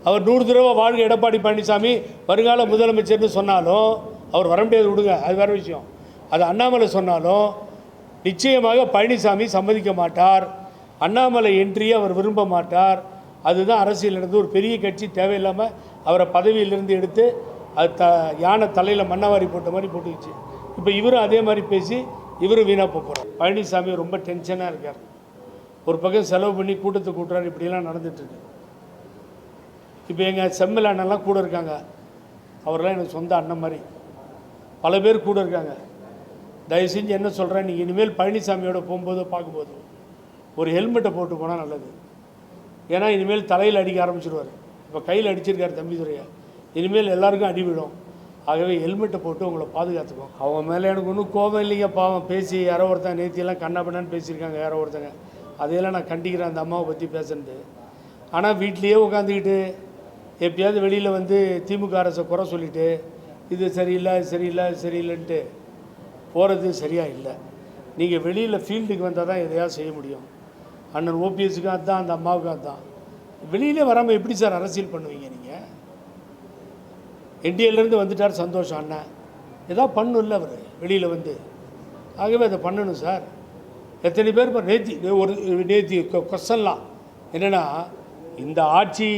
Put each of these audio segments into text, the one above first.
அவர் 100 தடவை வாழ்க எடப்பாடி பழனிசாமி வருங்கால முதலமைச்சர்னு சொன்னாலும் அவர் வர முடியாது, விடுங்க, அது வேறு விஷயம். அது அண்ணாமலை சொன்னாலும் நிச்சயமாக பழனிசாமி சம்மதிக்க மாட்டார். அண்ணாமலை என்ட்ரியை அவர் விரும்ப மாட்டார். அதுதான் அரசியல் நடந்து ஒரு பெரிய கட்சி தேவையில்லாமல் அவரை பதவியிலிருந்து எடுத்து அது யானை தலையில் மண்ணவாரி போட்ட மாதிரி போட்டுக்கிச்சு. இப்போ இவரும் அதே மாதிரி பேசி இவரும் வீணாக போகிறார். பழனிசாமி ரொம்ப டென்ஷனாக இருக்கார். ஒரு பக்கம் செலவு பண்ணி கூட்டத்தை கூட்டுறாரு. இப்படிலாம் நடந்துட்டுருக்கு. இப்போ எங்கள் செம்மல் அண்ணெல்லாம் கூட இருக்காங்க. அவரெல்லாம் எனக்கு சொந்த அண்ணன் மாதிரி. பல பேர் கூட இருக்காங்க. தயவு செஞ்சு என்ன சொல்கிறேன், நீங்கள் இனிமேல் பழனிசாமியோட போகும்போதோ பார்க்கும்போது ஒரு ஹெல்மெட்டை போட்டு போனால் நல்லது. ஏன்னா இனிமேல் தலையில் அடிக்க ஆரம்பிச்சிடுவார். இப்போ கையில் அடிச்சிருக்கார் தம்பிதுரையை, இனிமேல் எல்லாருக்கும் அடிவிடும். ஆகவே ஹெல்மெட்டை போட்டு உங்களை பாதுகாத்துக்கும். அவங்க மேலே எனக்கு ஒன்றும் கோபம் இல்லைங்க. பாவம் பேசி யாரோ ஒருத்தங்க நேற்றியெல்லாம் கண்ணாபண்ணான்னு பேசியிருக்காங்க யாரோ ஒருத்தங்க. அதையெல்லாம் நான் கண்டிக்கிறேன் அந்த அம்மாவை பற்றி பேசுறது. ஆனால் வீட்லேயே உட்காந்துக்கிட்டு எப்பயாவது வெளியில் வந்து திமுக அரசை குறை சொல்லிவிட்டு இது சரியில்லை இது சரியில்லை இது சரியில்லைன்ட்டு போகிறது சரியாக இல்லை. நீங்கள் வெளியில் ஃபீல்டுக்கு வந்தால் தான் எதையாவது செய்ய முடியும். அண்ணன் ஓபிஎஸ்க்கும் அதுதான், அந்த அம்மாவுக்கும் அதுதான். வெளியிலே வராமல் எப்படி சார் அரசியல் பண்ணுவீங்க நீங்கள்? என்டிஏலேருந்து வந்துட்டார், சந்தோஷம். அண்ணன் எதாவது பண்ணும் இல்லை அவர் வெளியில் வந்து. ஆகவே அதை பண்ணணும் சார். எத்தனை பேர் இப்போ நேத்தி கொஸ்டன்லாம் என்னென்னா, இந்த ஆட்சி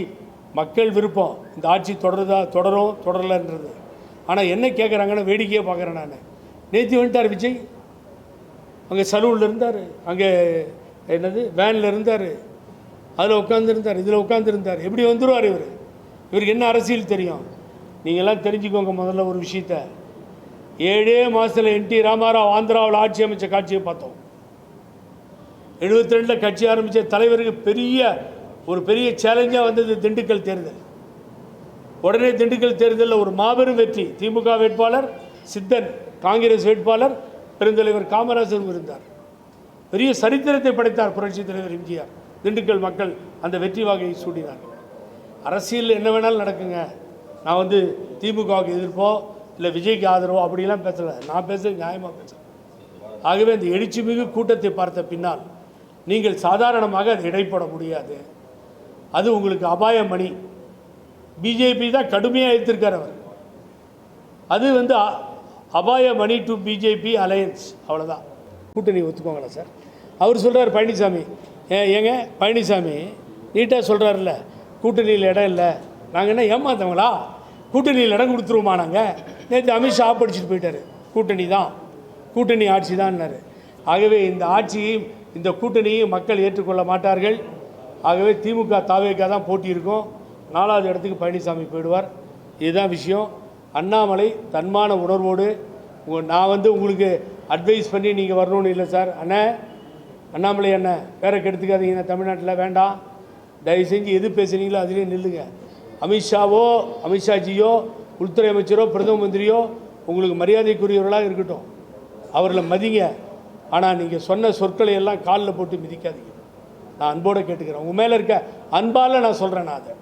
மக்கள் விருப்பம், இந்த ஆட்சி தொடரும் தொடரலைன்றது. ஆனால் என்ன கேட்குறாங்கன்னா வேடிக்கையே பார்க்குறேன் நான். நேத்தி வந்துட்டார் விஜய், அங்கே சலூனில் இருந்தார், அங்கே என்னது வேனில் இருந்தார், அதில் உட்காந்துருந்தார், இதில் உட்காந்துருந்தார். எப்படி வந்துடுவார் இவர்? இவருக்கு என்ன அரசியல் தெரியும்? நீங்கள்லாம் தெரிஞ்சுக்கோங்க. முதல்ல ஒரு விஷயத்த, 7 மாதத்தில் என்டி ராமாராவ் ஆந்திராவில் ஆட்சி அமைச்ச காட்சியை பார்த்தோம். 72 கட்சி ஆரம்பித்த தலைவருக்கு ஒரு பெரிய சேலஞ்சாக வந்தது திண்டுக்கல் தேர்தல். உடனே திண்டுக்கல் தேர்தலில் ஒரு மாபெரும் வெற்றி. திமுக வேட்பாளர் சித்தன், காங்கிரஸ் வேட்பாளர் பெருந்தலைவர் காமராஜர் இருந்தார். பெரிய சரித்திரத்தை படைத்தார் புரட்சித் தலைவர் எம்ஜிஆர். திண்டுக்கல் மக்கள் அந்த வெற்றி வாகையை சூடினார்கள். அரசியல் என்ன வேணாலும் நடக்குங்க. நான் வந்து திமுகவுக்கு எதிர்ப்போ இல்லை விஜய்க்கு ஆதரவோ அப்படிலாம் பேசலை. நான் பேசுகிறது நியாயமாக பேசுகிறேன். ஆகவே அந்த எழுச்சிமிகு கூட்டத்தை பார்த்த பின்னால் நீங்கள் சாதாரணமாக அதை இடைப்பட முடியாது. அது உங்களுக்கு அபாயமணி. பிஜேபி தான் கடுமையாக எதிர்த்திருக்கார் அவர். அது வந்து அபாயமணி டு பிஜேபி அலையன்ஸ், அவ்வளோதான். கூட்டணி ஒத்துக்கோங்களா சார்? அவர் சொல்கிறார் பழனிசாமி. ஏங்க பழனிசாமி நீட்டாக சொல்கிறாருல்ல, கூட்டணியில் இடம் இல்லை. நாங்கள் என்ன ஏமாத்தவங்களா? கூட்டணியில் இடம் கொடுத்துருவோமா நாங்கள்? நேற்று அமித்ஷா ஆப்படிச்சுட்டு போயிட்டார். கூட்டணி தான், கூட்டணி ஆட்சி தான்னாரு. ஆகவே இந்த ஆட்சியையும் இந்த கூட்டணியையும் மக்கள் ஏற்றுக்கொள்ள மாட்டார்கள். ஆகவே திமுக தாவேக்கா தான் போட்டி இருக்கும். 4வது இடத்துக்கு பழனிசாமி போயிடுவார். இதுதான் விஷயம். அண்ணாமலை தன்மான உணர்வோடு நான் வந்து உங்களுக்கு அட்வைஸ் பண்ணி நீங்கள் வரணும்னு இல்லை சார். அண்ணாமலை அண்ணன் பேரை கெடுத்துக்காதீங்க தமிழ்நாட்டில், வேண்டாம். தயவு செஞ்சு எது பேசுகிறீங்களோ அதிலே நில்லுங்க. அமித்ஷாஜியோ உள்துறை அமைச்சரோ பிரதம மந்திரியோ உங்களுக்கு மரியாதைக்குரியவர்களாக இருக்கட்டும், அவர்களை மதிங்க. ஆனால் நீங்கள் சொன்ன சொற்களை எல்லாம் காலில் போட்டு மிதிக்காதீங்க. நான் அன்போடு கேட்டுக்கிறேன். உங்கள் மேலே இருக்க அன்பால் நான் சொல்கிறேன். நான் அதை